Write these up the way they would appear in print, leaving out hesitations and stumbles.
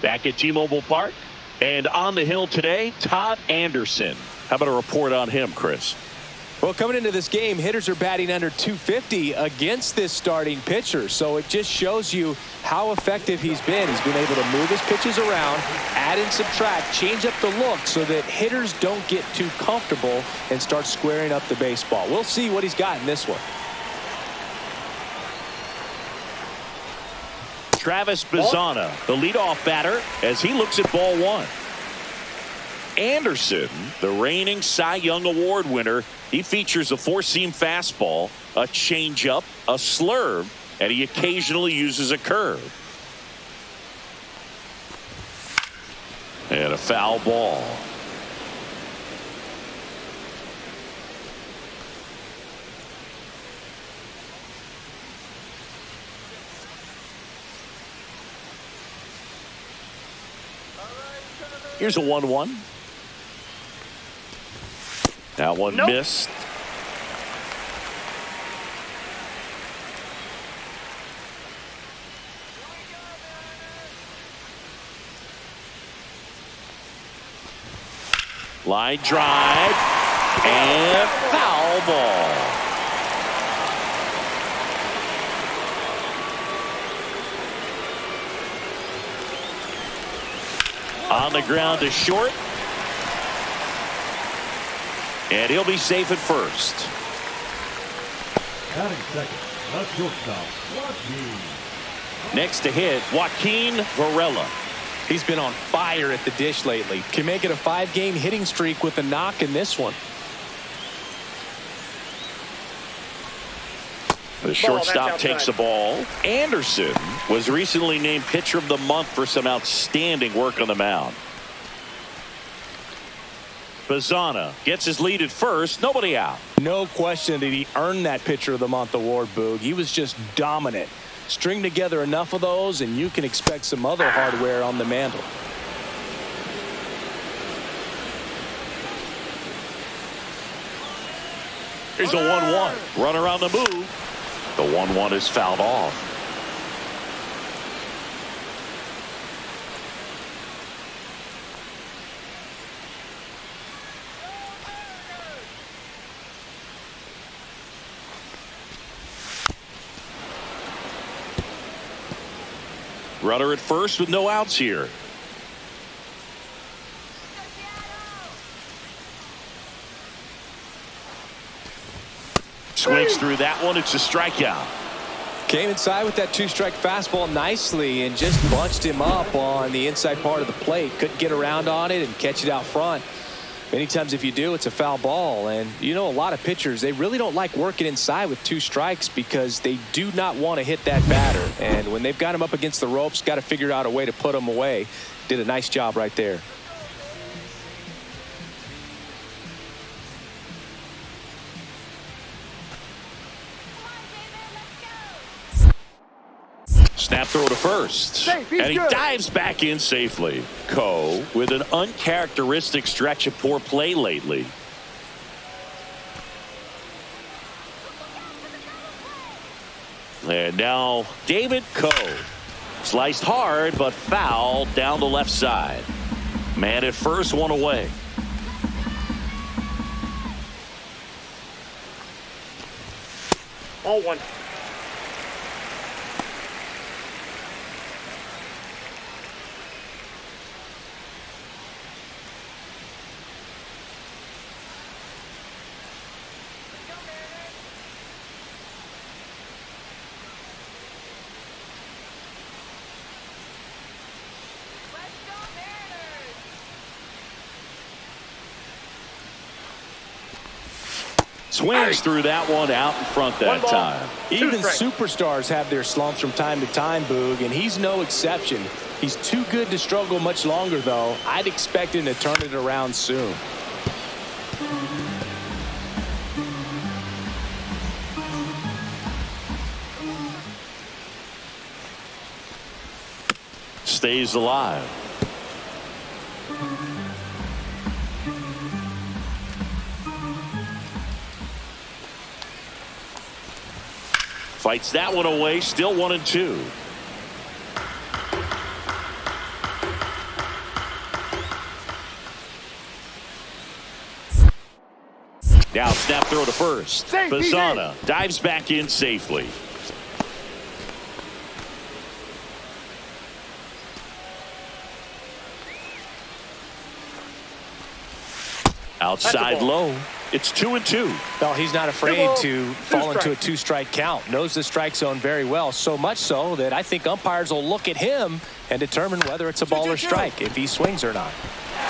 Back at T-Mobile Park. And on the hill today, Todd Anderson. How about a report on him, Chris? Well, coming into this game, hitters are batting under 250 against this starting pitcher. So it just shows you how effective he's been. He's been able to move his pitches around, add and subtract, change up the look so that hitters don't get too comfortable and start squaring up the baseball. We'll see what he's got in this one. Travis Bazzana, the leadoff batter, as he looks at ball one. Anderson, the reigning Cy Young Award winner, he features a four-seam fastball, a changeup, a slurve, and he occasionally uses a curve. And a foul ball. Here's a 1-1. That one missed. Line drive and foul ball. On the ground to short. And he'll be safe at first. Batting second, the shortstop, Joaquin. Next to hit, Joaquin Varela. He's been on fire at the dish lately. Can make it a 5-game hitting streak with a knock in this one. The shortstop takes the ball. Anderson was recently named pitcher of the month for some outstanding work on the mound. Bazzana gets his lead at first. Nobody out. No question that he earned that pitcher of the month award, Boog. He was just dominant. String together enough of those and you can expect some other hardware on the mantle. Here's a 1-1. Runner on the move. The 1-1 is fouled off. Runner at first with no outs here. Swings through that one. It's a strikeout. Came inside with that 2-strike fastball nicely and just bunched him up on the inside part of the plate. Couldn't get around on it and catch it out front. Many times if you do, it's a foul ball. And you know, a lot of pitchers, they really don't like working inside with 2 strikes because they do not want to hit that batter. And when they've got him up against the ropes, got to figure out a way to put him away. Did a nice job right there. Snap throw to first. And he dives back in safely. Ko with an uncharacteristic stretch of poor play lately. And now David Ko. Sliced hard but foul down the left side. Man at first, one away. All one. Swings through that one out in front that time. Even superstars have their slumps from time to time, Boog, and he's no exception. He's too good to struggle much longer, though. I'd expect him to turn it around soon. Stays alive. Fights that one away. Still 1-2. snap throw to first. Bazana dives back in safely. Outside low. It's 2-2. Well, he's not afraid to fall into a two-strike count. Knows the strike zone very well. So much so that I think umpires will look at him and determine whether it's a ball or strike, if he swings or not.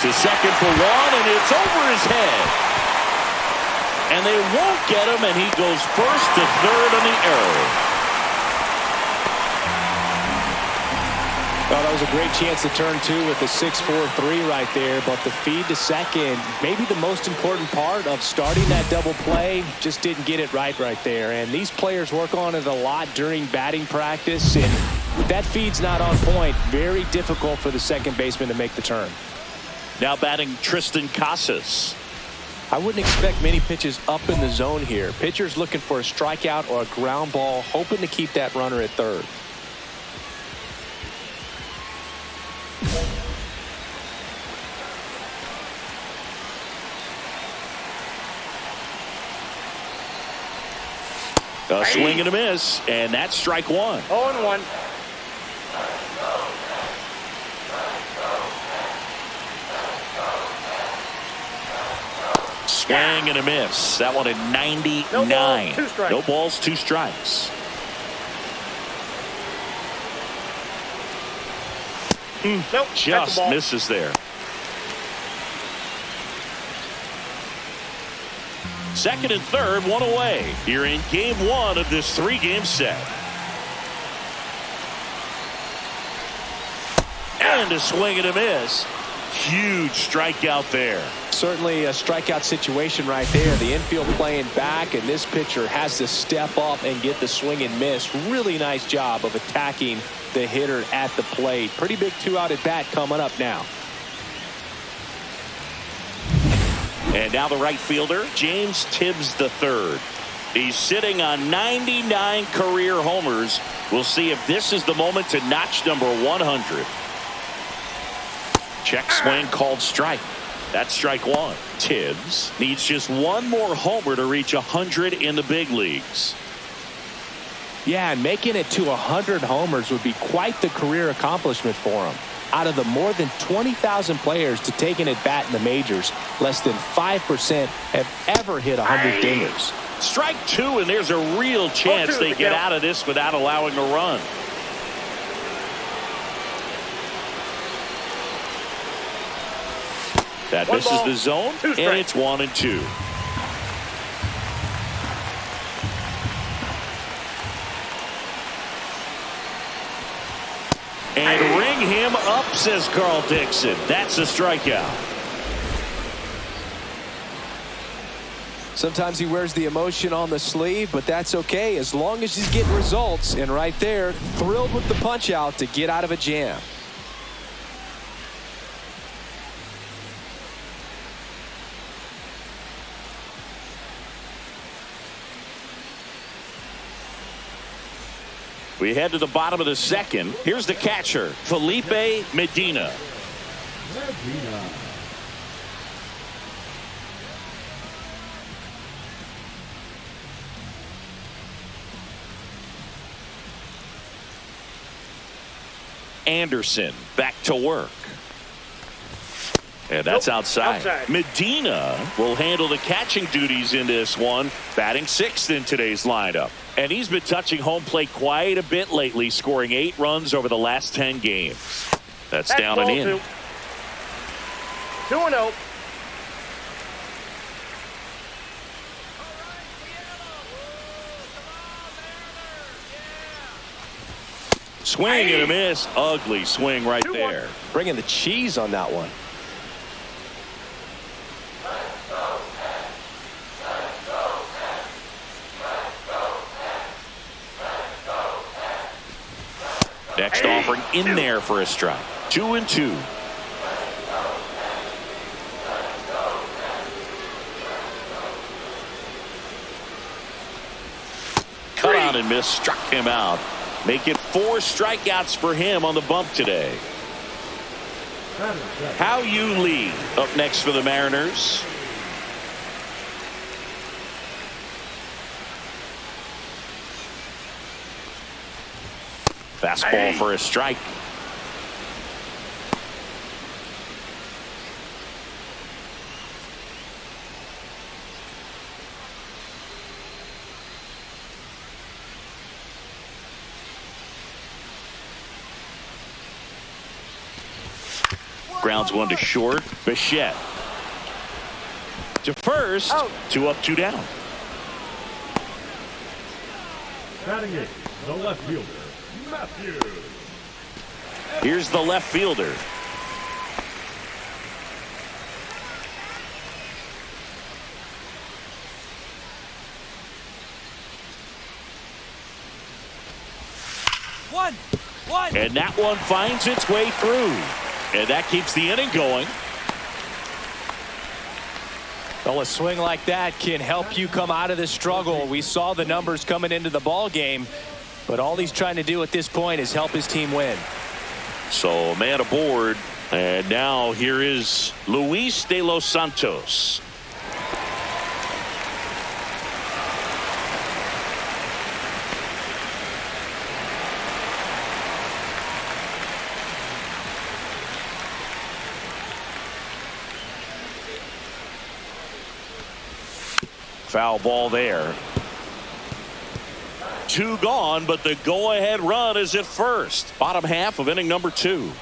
To second for one, and it's over his head. And they won't get him, and he goes first to third on the error. Well, that was a great chance to turn two with the 6-4-3 right there, but the feed to second, maybe the most important part of starting that double play, just didn't get it right there. And these players work on it a lot during batting practice, and if that feed's not on point, very difficult for the second baseman to make the turn. Now batting Tristan Casas. I wouldn't expect many pitches up in the zone here. Pitcher's looking for a strikeout or a ground ball, hoping to keep that runner at third. A swing and a miss, and that's strike one. 0-1. Swing and a miss. That one at 99. No balls, two strikes. Nope, just misses there. Second and third, one away. Here in game one of this three-game set. And a swing and a miss. Huge strikeout there. Certainly a strikeout situation right there. The infield playing back, and this pitcher has to step up and get the swing and miss. Really nice job of attacking the hitter at the plate. Pretty big two-out at bat coming up now. And now the right fielder, James Tibbs III. He's sitting on 99 career homers. We'll see if this is the moment to notch number 100. Check swing called strike. That's strike one. Tibbs needs just one more homer to reach 100 in the big leagues. Yeah, and making it to 100 homers would be quite the career accomplishment for him. Out of the more than 20,000 players to take an at-bat in the majors, less than 5% have ever hit 100 dingers. Strike two, and there's a real chance they get out of this without allowing a run. That misses the zone, and it's 1-2. And ring him up, says Carl Dixon. That's a strikeout. Sometimes he wears the emotion on the sleeve, but that's okay as long as he's getting results. And right there, thrilled with the punch out to get out of a jam. We head to the bottom of the second. Here's the catcher, Felipe Medina. Anderson back to work. And that's outside. Medina will handle the catching duties in this one, batting sixth in today's lineup. And he's been touching home plate quite a bit lately, scoring 8 runs over the last 10 games. That's down and in. 2-0. Swing and a miss. Ugly swing right there. Bringing the cheese on that one. Next offering in there for a strike. 2-2. Cut out and miss, struck him out. Make it 4 strikeouts for him on the bump today. How you lead up next for the Mariners. Fastball for a strike. Grounds one to short. Bichette to first. 2 up, 2 down. Batting 8, the left fielder, Matthew. Here's the left fielder. And that one finds its way through. And that keeps the inning going. Well, a swing like that can help you come out of this struggle. We saw the numbers coming into the ball game, but all he's trying to do at this point is help his team win. So man aboard, and now here is Luis de los Santos. Foul ball there. 2 gone, but the go-ahead run is at first. Bottom half of inning number 2.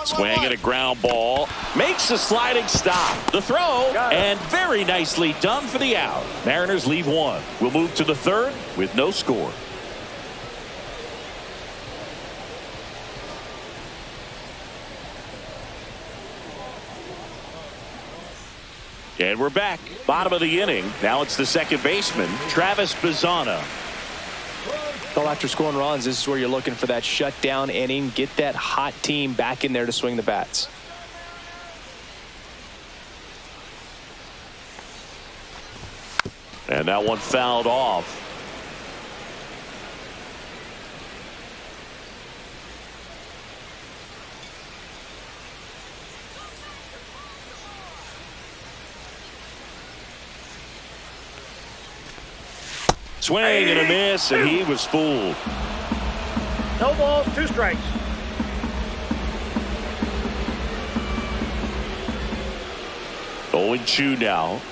Swing and a ground ball. Makes a sliding stop. The throw, and very nicely done for the out. Mariners leave 1. We'll move to the 3rd with no score. And we're back. Bottom of the inning. Now it's the second baseman, Travis Bazzana. Well, after scoring runs, this is where you're looking for that shutdown inning. Get that hot team back in there to swing the bats. And that one fouled off. Swing and a miss, and he was fooled. No balls, 2 strikes. Going 2 now.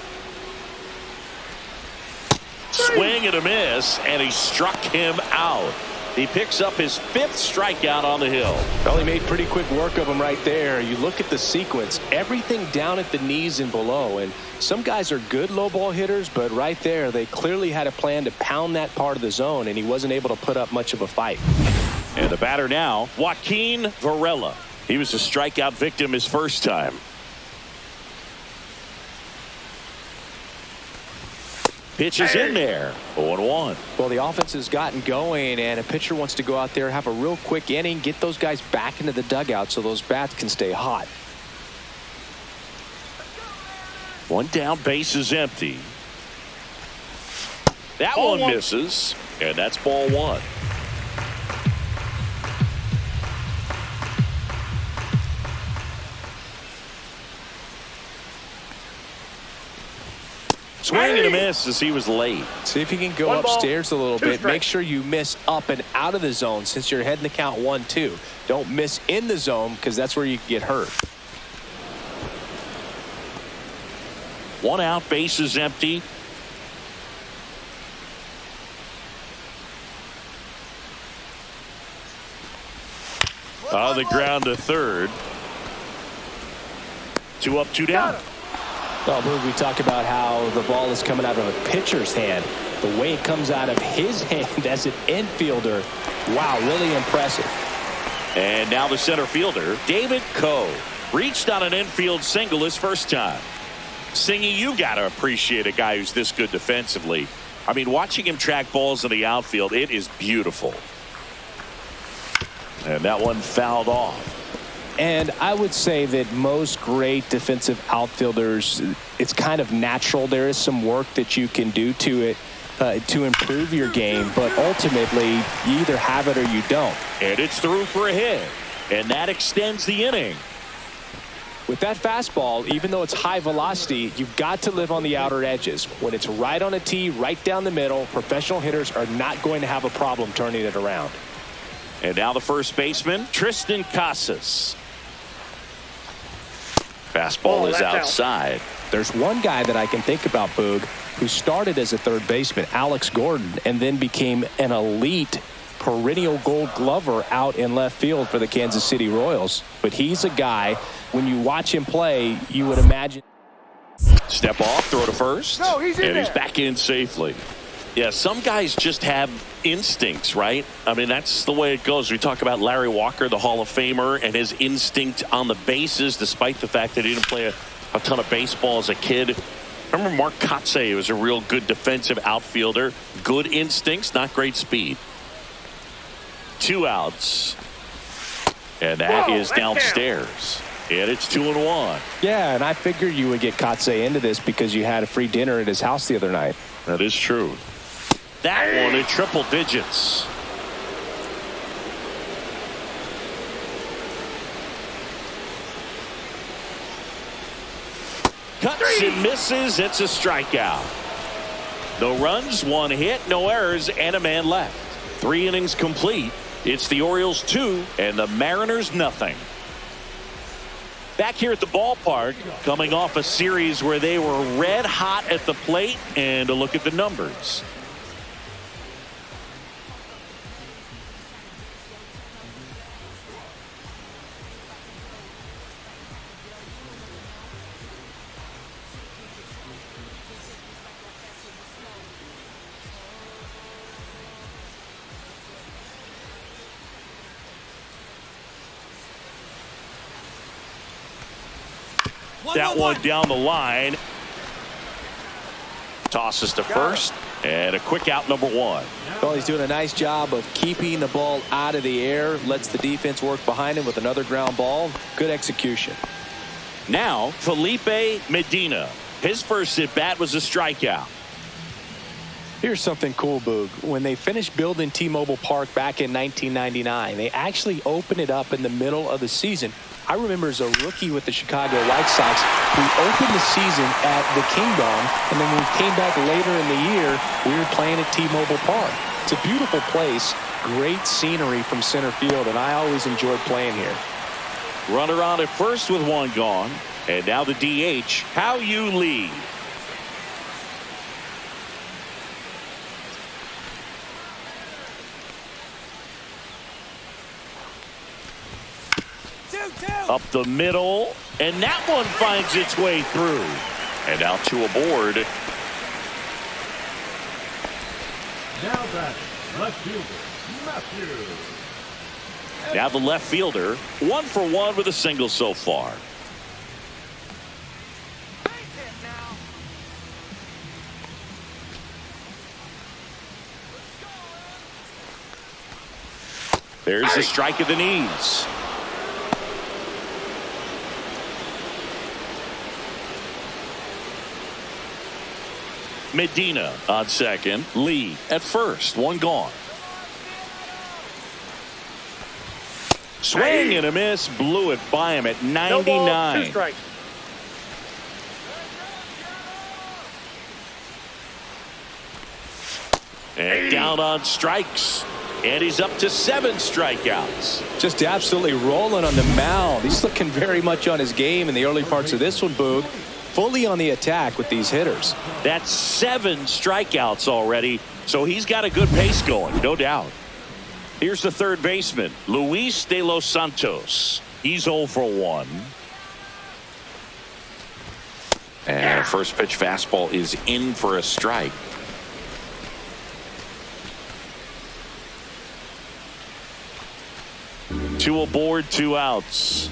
Swing and a miss, and he struck him out. He picks up his 5th strikeout on the hill. Well, he made pretty quick work of him right there. You look at the sequence, everything down at the knees and below. And some guys are good low ball hitters, but right there, they clearly had a plan to pound that part of the zone, and he wasn't able to put up much of a fight. And the batter now, Joaquin Varela. He was a strikeout victim his first time. Pitch is in there. 0-1. Well, the offense has gotten going, and a pitcher wants to go out there, have a real quick inning, get those guys back into the dugout so those bats can stay hot. 1 down, base is empty. That one misses, and that's ball 1. Swing and a miss as he was late. See if you can go upstairs a little bit. Make sure you miss up and out of the zone since you're heading to count 1-2. Don't miss in the zone because that's where you get hurt. 1 out, base is empty. On the ground to 3rd. 2 up, 2 down. Well, Boog, we talk about how the ball is coming out of a pitcher's hand. The way it comes out of his hand as an infielder, wow, really impressive. And now the center fielder, David Coe, reached on an infield single his first time. Singy, you got to appreciate a guy who's this good defensively. I mean, watching him track balls in the outfield, it is beautiful. And that one fouled off. And I would say that most great defensive outfielders, it's kind of natural. There is some work that you can do to it. to improve your game, but ultimately you either have it or you don't. And it's through for a hit, and that extends the inning. With that fastball, even though it's high velocity, you've got to live on the outer edges. When it's right on a tee, right down the middle, professional hitters are not going to have a problem turning it around. And now the first baseman, Tristan Casas. Fastball is outside. There's one guy that I can think about, Boog, who started as a third baseman, Alex Gordon, and then became an elite perennial gold glover out in left field for the Kansas City Royals. But he's a guy, when you watch him play, you would imagine. Step off, throw to first. No, he's in and there. He's back in safely. Yeah, some guys just have instincts, right? I mean, that's the way it goes. We talk about Larry Walker, the Hall of Famer, and his instinct on the bases, despite the fact that he didn't play a ton of baseball as a kid. I remember Mark Kotsay was a real good defensive outfielder. Good instincts, not great speed. 2 outs. And that is downstairs. And it's 2-1. Yeah, and I figured you would get Kotsay into this because you had a free dinner at his house the other night. That is true. That one in triple digits. Cuts and misses. It's a strikeout. No runs, 1 hit, no errors, and a man left. 3 innings complete. It's the Orioles 2 and the Mariners nothing. Back here at the ballpark, coming off a series where they were red hot at the plate, and a look at the numbers. That one down the line. Tosses to first, and a quick out, number 1. Well, he's doing a nice job of keeping the ball out of the air, lets the defense work behind him with another ground ball. Good execution. Now, Felipe Medina. His first at-bat was a strikeout. Here's something cool, Boog. When they finished building T-Mobile Park back in 1999, they actually opened it up in the middle of the season. I remember as a rookie with the Chicago White Sox, we opened the season at the Kingdom, and then when we came back later in the year, we were playing at T-Mobile Park. It's a beautiful place, great scenery from center field, and I always enjoyed playing here. Runner on at first with 1 gone, and now the DH. How you lead. Up the middle, and that one finds its way through. And out to a board. Now batting, left fielder, Matthew. Now the left fielder, 1 for 1 with a single so far. There's the strike of the knees. Medina on second. Lee at first. 1 gone. Swing and a miss. Blew it by him at 99. No ball, 2 strikes. And down on strikes. And he's up to 7 strikeouts. Just absolutely rolling on the mound. He's looking very much on his game in the early parts of this one, Boog. Fully on the attack with these hitters. That's 7 strikeouts already, so he's got a good pace going, no doubt. Here's the third baseman, Luis de los Santos. He's 0 for 1. And first pitch fastball is in for a strike. Two aboard, 2 outs.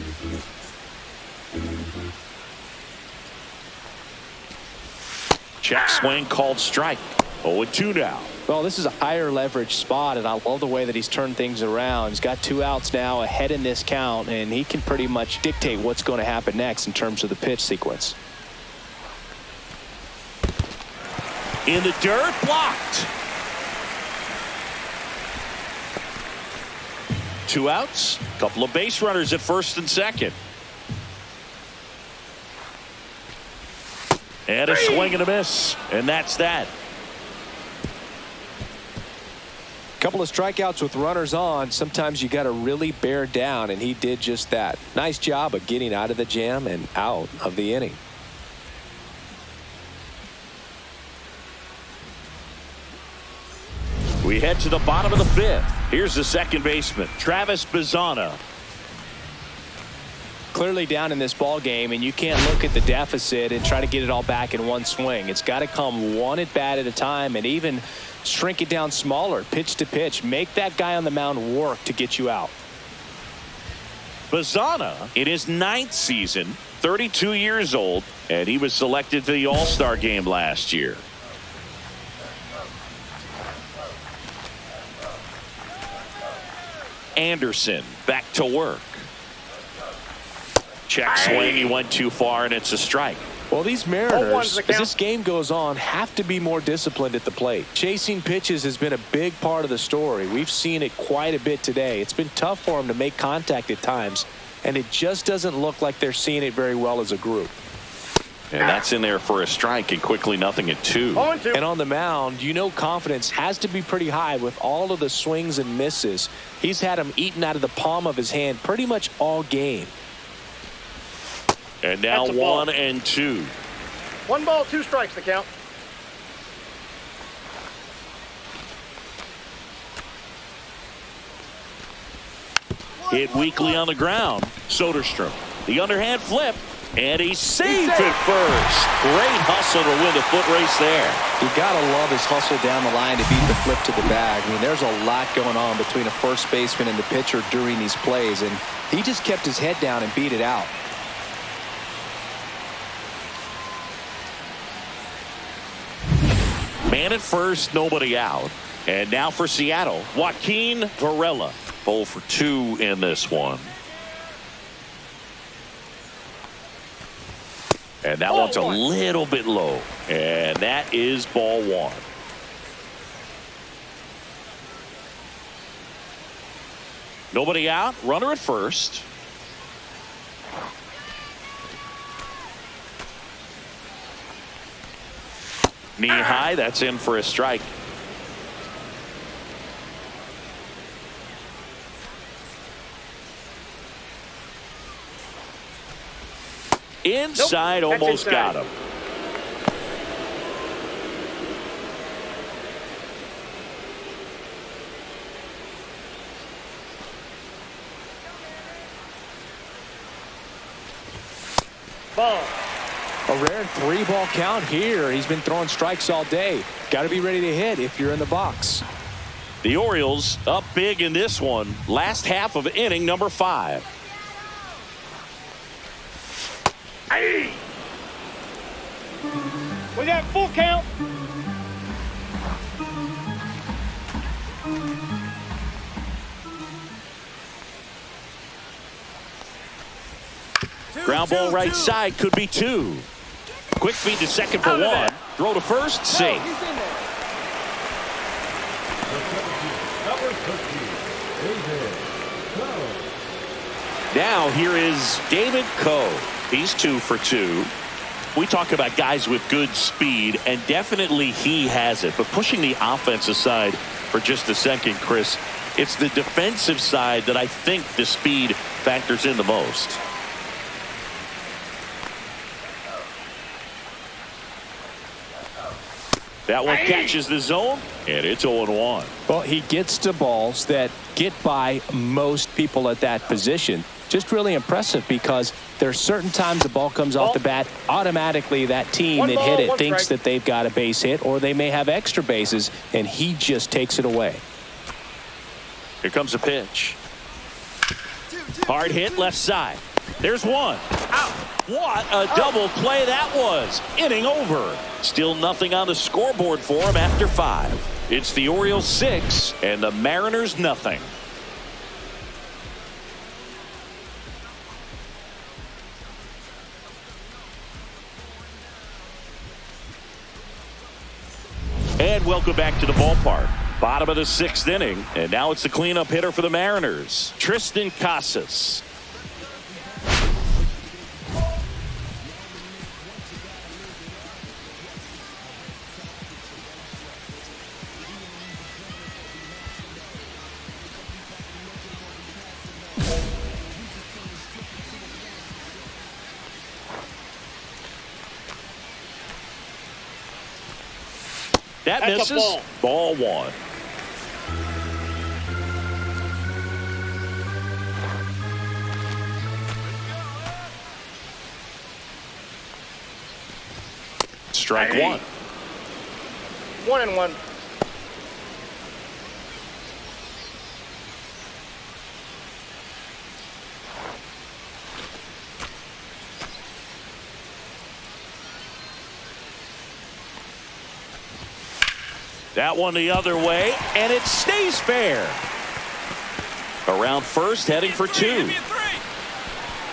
Check swing called strike. 0-2 now. Well, this is a higher leverage spot, and I love the way that he's turned things around. He's got 2 outs now ahead in this count, and he can pretty much dictate what's going to happen next in terms of the pitch sequence. In the dirt, blocked. 2 outs, couple of base runners at first and second. And a swing and a miss, and that's that. Couple of strikeouts with runners on. Sometimes you got to really bear down, and he did just that. Nice job of getting out of the jam and out of the inning. We head to the bottom of the 5th. Here's the second baseman, Travis Bazzana. Clearly down in this ball game, and you can't look at the deficit and try to get it all back in one swing. It's got to come one at bat at a time, and even shrink it down smaller, pitch to pitch. Make that guy on the mound work to get you out. Bazzana in his 9th season, 32 years old, and he was selected to the All-Star game last year. Anderson back to work. Check swing. He went too far, and it's a strike. Well, these Mariners, as this game goes on, have to be more disciplined at the plate. Chasing pitches has been a big part of the story. We've seen it quite a bit today. It's been tough for them to make contact at times, and it just doesn't look like they're seeing it very well as a group. And that's in there for a strike, and quickly 0-2. And on the mound, you know confidence has to be pretty high with all of the swings and misses. He's had them eaten out of the palm of his hand pretty much all game. And now 1-2. 1 ball, 2 strikes, the count. Hit weakly on the ground. Soderstrom. The underhand flip. And he's safe at first. Great hustle to win the foot race there. You got to love his hustle down the line to beat the flip to the bag. I mean, there's a lot going on between a first baseman and the pitcher during these plays, and he just kept his head down and beat it out. Man at first, nobody out. And now for Seattle, Joaquin Varela. 0 for 2 in this one. And that one's a little bit low. And that is ball 1. Nobody out. Runner at first. Knee high. That's in for a strike. Inside, nope. almost got him. Ball. A rare 3-ball count here. He's been throwing strikes all day. Got to be ready to hit if you're in the box. The Orioles up big in this one. Last half of inning number 5. Hey. We got full count. Ground ball right side, could be 2. Quick feed to second for 1. Throw to first, safe. Now here is David Coe. He's 2 for 2. We talk about guys with good speed, and definitely he has it. But pushing the offense aside for just a second, Chris, it's the defensive side that I think the speed factors in the most. That one catches the zone, and it's 0-1. Well, he gets to balls that get by most people at that position. Just really impressive because there's certain times the ball comes off the bat, automatically that team that hit it thinks that they've got a base hit, or they may have extra bases, and he just takes it away. Here comes a pitch. Hard hit left side. There's one. Out. What a double play that was. Inning over. Still nothing on the scoreboard for him after 5. It's the Orioles 6 and the Mariners nothing. And welcome back to the ballpark. Bottom of the 6th inning, and now it's the cleanup hitter for the Mariners, Tristan Casas. That That's a misses. Ball 1. Strike 1. 1-1. That one the other way, and it stays fair. Around first, heading for 2.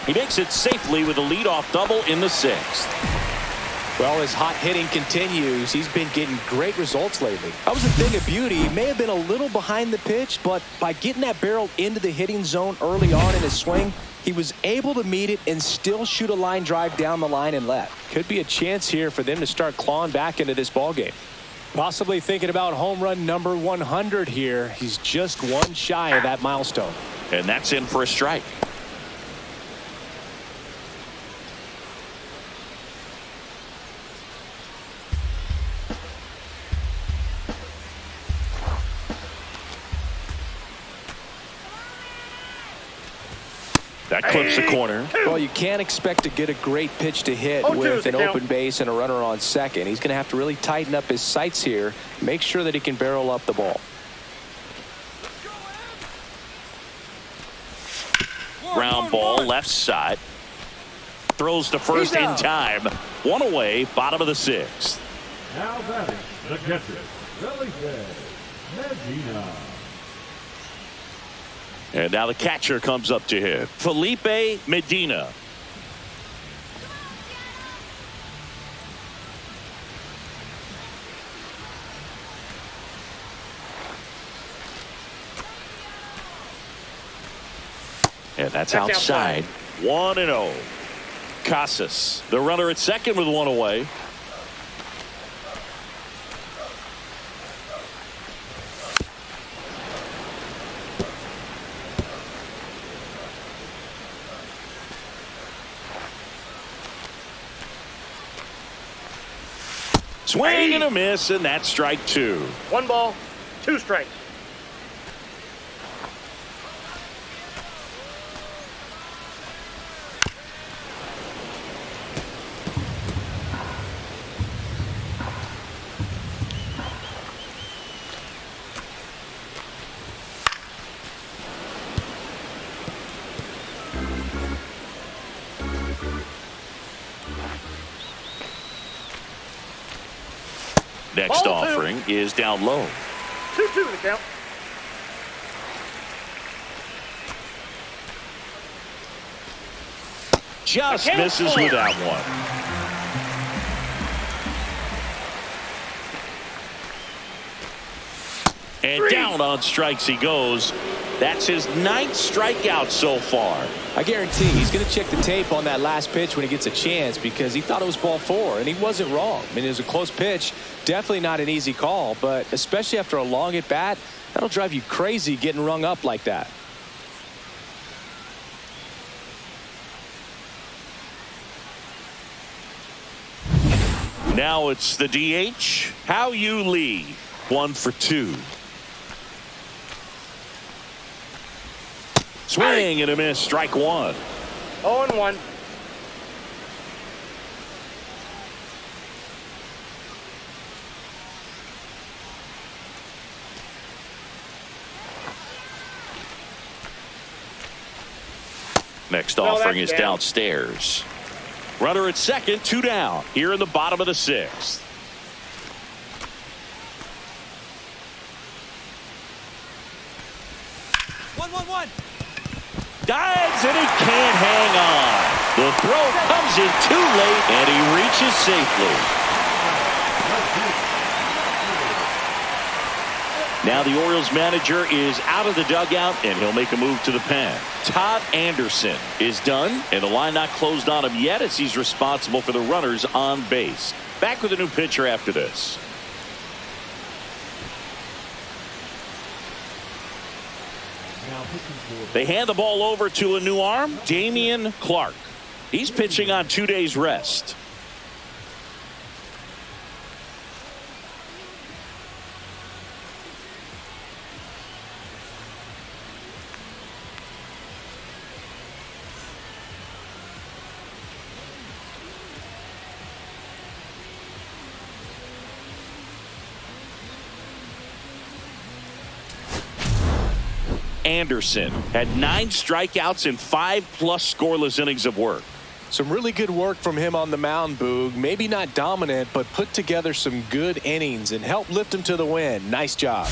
He makes it safely with a leadoff double in the 6th. Well, his hot hitting continues. He's been getting great results lately. That was a thing of beauty. He may have been a little behind the pitch, but by getting that barrel into the hitting zone early on in his swing, he was able to meet it and still shoot a line drive down the line and left. Could be a chance here for them to start clawing back into this ballgame. Possibly thinking about home run number 100 here. He's just one shy of that milestone. And that's in for a strike. That clips the corner. Well, you can't expect to get a great pitch to hit 0-2 with an the count. open base and a runner on second. He's going to have to really tighten up his sights here, make sure that he can barrel up the ball. Ground ball left side. Throws to first in time. 1 away, bottom of the 6th. Now batting the catcher, Felipe Medina. And now the catcher comes up to hit. Felipe Medina. And that's outside. 1-0. Casas, the runner at second with 1 away. Swing and a miss, and that's strike 2. 1 ball, 2 strikes. Next Ball 2. offering is down low. 2-2 the count. Just The count. misses with that one. And 3. down on strikes he goes. That's his 9th strikeout so far. I guarantee he's going to check the tape on that last pitch when he gets a chance, because he thought it was ball 4, and he wasn't wrong. I mean, it was a close pitch. Definitely not an easy call, but especially after a long at bat, that'll drive you crazy getting rung up like that. Now it's the DH. How-Yu Lee. 1 for 2. Swing and a miss. Strike 1. 0-1. Next No, offering that's is down. downstairs. Runner at second, 2 down. Here in the bottom of the 6th. Dives and he can't hang on. The throw comes in too late and he reaches safely. Now the Orioles manager is out of the dugout, and he'll make a move to the pen. Todd Anderson is done, and the line not closed on him yet as he's responsible for the runners on base. Back with a new pitcher after this. They hand the ball over to a new arm, Damian Clark. He's pitching on 2 days rest. Anderson had 9 strikeouts and 5+ scoreless innings of work. Some really good work from him on the mound, Boog. Maybe not dominant, but put together some good innings and helped lift him to the win. Nice job.